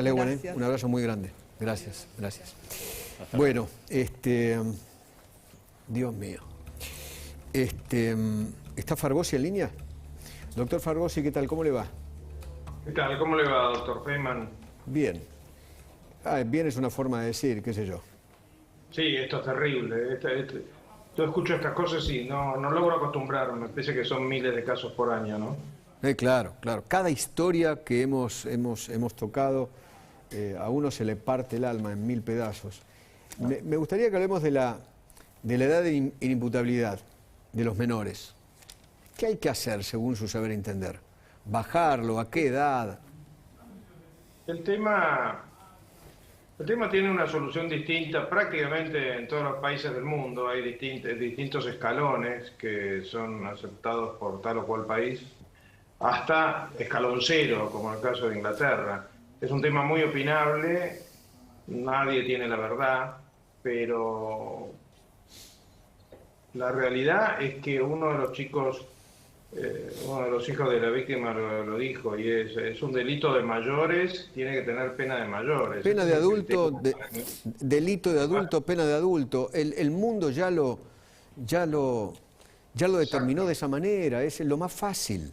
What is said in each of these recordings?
Gracias. Un abrazo muy grande. Gracias, gracias. Bueno, Dios mío. ¿Está Fargosi en línea? Doctor Fargosi, ¿qué tal? ¿Cómo le va? ¿Qué tal? ¿Cómo le va, doctor Feynman? Bien. Bien es una forma de decir, qué sé yo. Sí, esto es terrible. Yo escucho estas cosas y no logro acostumbrarme, pese a que son miles de casos por año, ¿no? Claro, claro. Cada historia que hemos tocado, a uno se le parte el alma en mil pedazos. Me gustaría que hablemos de la edad de inimputabilidad de los menores. ¿Qué hay que hacer según su saber entender? ¿Bajarlo? ¿A qué edad? El tema tiene una solución distinta prácticamente en todos los países del mundo. Hay distintos escalones que son aceptados por tal o cual país, hasta escalón cero, como en el caso de Inglaterra. Es un tema muy opinable, nadie tiene la verdad, pero la realidad es que uno de los hijos de la víctima lo dijo, y es un delito de mayores, tiene que tener pena de mayores. Pena de adulto, delito de adulto, pena de adulto. El mundo ya lo determinó de esa manera, es lo más fácil.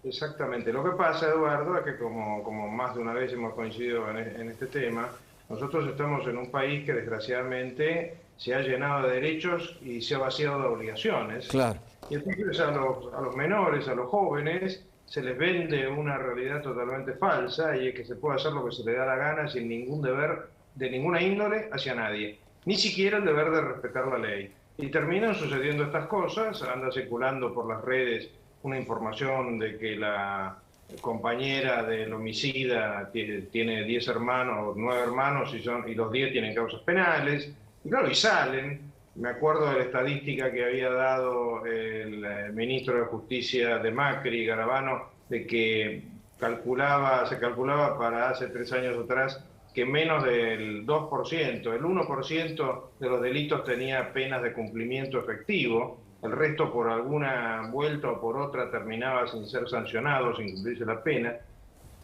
Exactamente. Lo que pasa, Eduardo, es que como más de una vez hemos coincidido en este tema, nosotros estamos en un país que desgraciadamente se ha llenado de derechos y se ha vaciado de obligaciones. Claro. Y entonces a los menores, a los jóvenes, se les vende una realidad totalmente falsa, y es que se puede hacer lo que se le da la gana sin ningún deber de ninguna índole hacia nadie, ni siquiera el deber de respetar la ley. Y terminan sucediendo estas cosas. Anda circulando por las redes una información de que la compañera del homicida tiene 10 hermanos, 9 hermanos, y los 10 tienen causas penales, y claro, y salen. Me acuerdo de la estadística que había dado el ministro de Justicia de Macri, Garabano, de que se calculaba para hace 3 años atrás que menos del 2%, el 1% de los delitos tenía penas de cumplimiento efectivo. El resto, por alguna vuelta o por otra, terminaba sin ser sancionado, sin cumplirse la pena.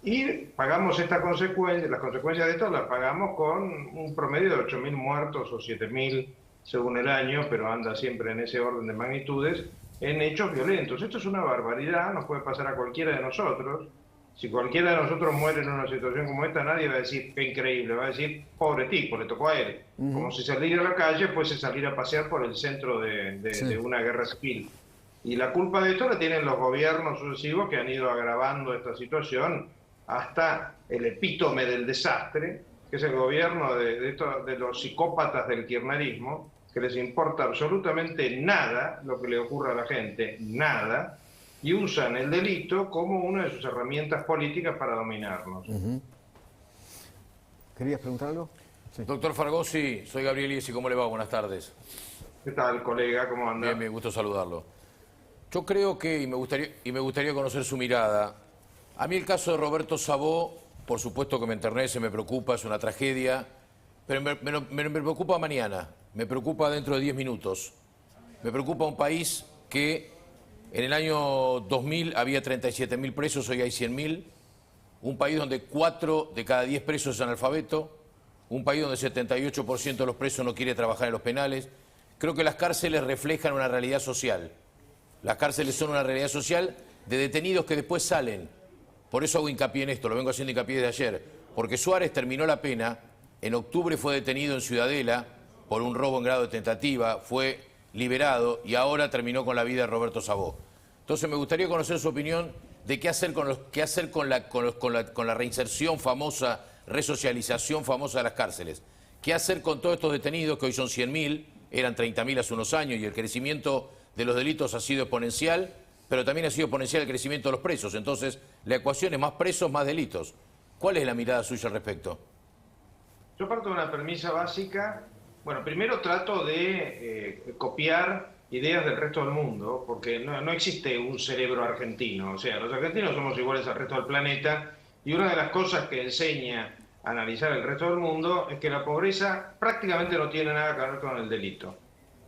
Y pagamos las consecuencias de esto las pagamos con un promedio de 8.000 muertos o 7.000 según el año, pero anda siempre en ese orden de magnitudes, en hechos violentos. Esto es una barbaridad, nos puede pasar a cualquiera de nosotros. Si cualquiera de nosotros muere en una situación como esta, nadie va a decir qué increíble, va a decir pobre tipo, le tocó a él. Como si salir a la calle fuese salir a pasear por el centro de una guerra civil. Y la culpa de esto la tienen los gobiernos sucesivos, que han ido agravando esta situación hasta el epítome del desastre, que es el gobierno de los psicópatas del kirchnerismo, que les importa absolutamente nada lo que le ocurra a la gente, nada, y usan el delito como una de sus herramientas políticas para dominarnos. ¿Querías preguntar algo? Sí. Doctor Fargosi, soy Gabriel Iesi, ¿cómo le va? Buenas tardes. ¿Qué tal, colega? ¿Cómo anda? Bien, gusto saludarlo. Yo creo que, y me gustaría conocer su mirada, a mí el caso de Roberto Sabó, por supuesto que me enternece, me preocupa, es una tragedia, pero me preocupa mañana, me preocupa dentro de 10 minutos. Me preocupa un país que en el año 2000 había 37.000 presos, hoy hay 100.000. Un país donde 4 de cada 10 presos es analfabeto. Un país donde 78% de los presos no quiere trabajar en los penales. Creo que las cárceles reflejan una realidad social. Las cárceles son una realidad social de detenidos que después salen. Por eso hago hincapié en esto, lo vengo haciendo hincapié desde ayer. Porque Suárez terminó la pena, en octubre fue detenido en Ciudadela por un robo en grado de tentativa, fue liberado y ahora terminó con la vida de Roberto Sabó. Entonces me gustaría conocer su opinión de qué hacer con la reinserción famosa, resocialización famosa de las cárceles. ¿Qué hacer con todos estos detenidos que hoy son 100.000, eran 30.000 hace unos años, y el crecimiento de los delitos ha sido exponencial, pero también ha sido exponencial el crecimiento de los presos? Entonces la ecuación es más presos, más delitos. ¿Cuál es la mirada suya al respecto? Yo parto de una premisa básica. Bueno, primero trato de copiar ideas del resto del mundo, porque no existe un cerebro argentino. O sea, los argentinos somos iguales al resto del planeta, y una de las cosas que enseña a analizar el resto del mundo es que la pobreza prácticamente no tiene nada que ver con el delito.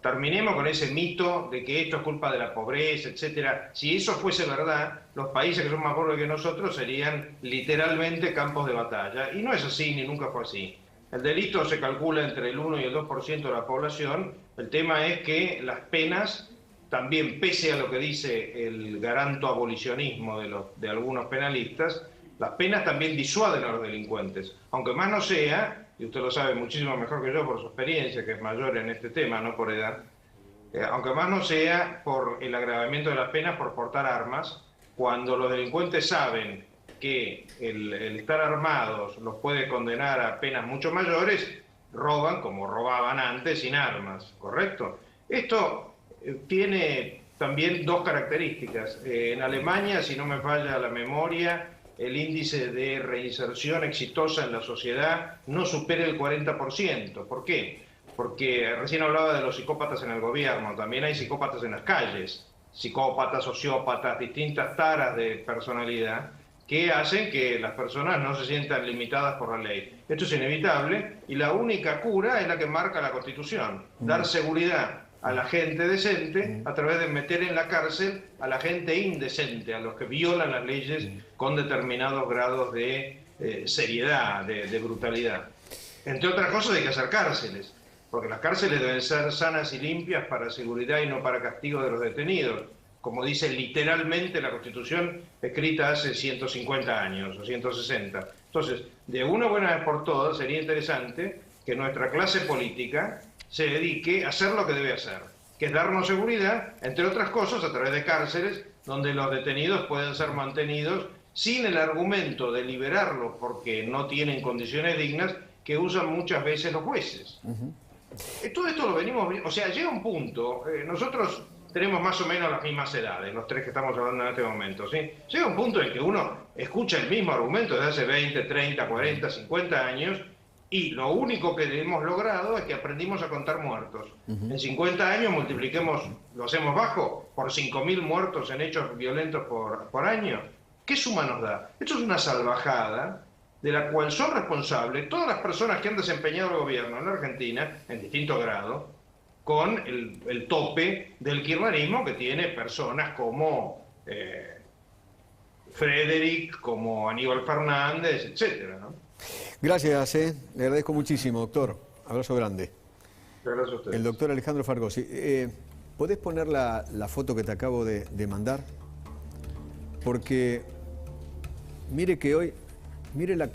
Terminemos con ese mito de que esto es culpa de la pobreza, etcétera. Si eso fuese verdad, los países que son más pobres que nosotros serían literalmente campos de batalla. Y no es así, ni nunca fue así. El delito se calcula entre el 1 y el 2% de la población. El tema es que las penas, también pese a lo que dice el garanto abolicionismo de algunos penalistas, las penas también disuaden a los delincuentes. Aunque más no sea, y usted lo sabe muchísimo mejor que yo por su experiencia, que es mayor en este tema, no por edad, aunque más no sea por el agravamiento de las penas por portar armas, cuando los delincuentes saben que el estar armados los puede condenar a penas mucho mayores, roban como robaban antes sin armas, ¿correcto? Esto tiene también dos características. En Alemania, si no me falla la memoria, el índice de reinserción exitosa en la sociedad no supera el 40%. ¿Por qué? Porque recién hablaba de los psicópatas en el gobierno, también hay psicópatas en las calles, psicópatas, sociópatas, distintas taras de personalidad que hacen que las personas no se sientan limitadas por la ley. Esto es inevitable y la única cura es la que marca la Constitución, dar seguridad a la gente decente a través de meter en la cárcel a la gente indecente, a los que violan las leyes con determinados grados de seriedad, de brutalidad. Entre otras cosas hay que hacer cárceles, porque las cárceles deben ser sanas y limpias para seguridad y no para castigo de los detenidos, como dice literalmente la Constitución escrita hace 150 años o 160. Entonces, de una buena vez por todas sería interesante que nuestra clase política se dedique a hacer lo que debe hacer, que es darnos seguridad, entre otras cosas, a través de cárceles, donde los detenidos pueden ser mantenidos sin el argumento de liberarlos porque no tienen condiciones dignas que usan muchas veces los jueces. Todo esto lo venimos viendo, o sea, llega un punto, nosotros tenemos más o menos las mismas edades, los tres que estamos hablando en este momento, ¿sí? Llega un punto en que uno escucha el mismo argumento desde hace 20, 30, 40, 50 años, y lo único que hemos logrado es que aprendimos a contar muertos. En 50 años multipliquemos, lo hacemos bajo, por 5.000 muertos en hechos violentos por año. ¿Qué suma nos da? Esto es una salvajada de la cual son responsables todas las personas que han desempeñado el gobierno en la Argentina, en distinto grado, con el tope del kirchnerismo que tiene personas como Frederick, como Aníbal Fernández, etcétera, ¿no? Gracias, le agradezco muchísimo, doctor. Abrazo grande. Gracias a ustedes. El doctor Alejandro Fargosi. ¿Podés poner la foto que te acabo de mandar? Porque mire que hoy, mire la